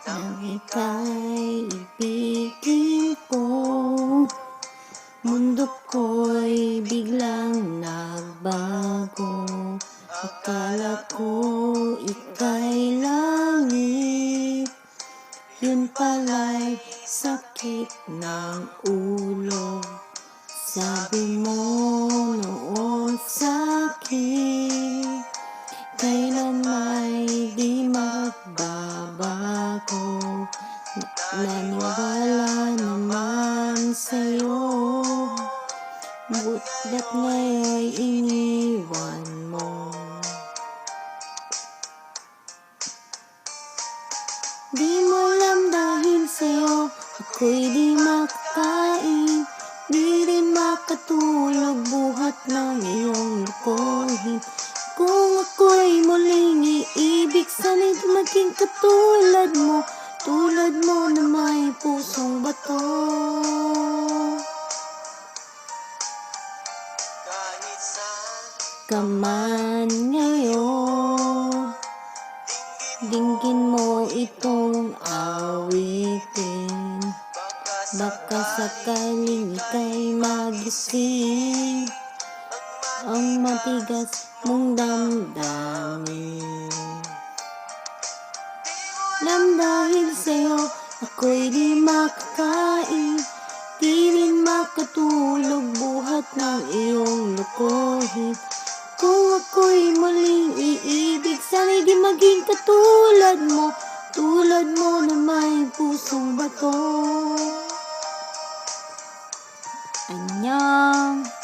nang ika'y ibigin ko. Mundo ko'y biglang nagbago. Akala ko ika'y langit, yun pala'y sakit ng ulo. Sabi mo noon sa'kin, kailan may di magbabago. Naniwala naman sa'yo, ba't ngayon'y iniwan mo? Di mo alam dahil sa'yo ako'y di makakain, di rin makatulog buhat ng iyong lokohin. Kung ako'y muling iibig, sana'y maging katulad mo, tulad mo na may pusong bato. Kaman ngayon, dinggin mo itong awitin. Baka sakaling ika'y magising ang matigas mong damdamin. Dahil sa'yo ako'y di makakain, di rin makatulog buhat ng iyong lokohin. Kung ako'y muling iibig, sana'y di maging katulad mo, tulad mo na may pusong bato. Annyeong.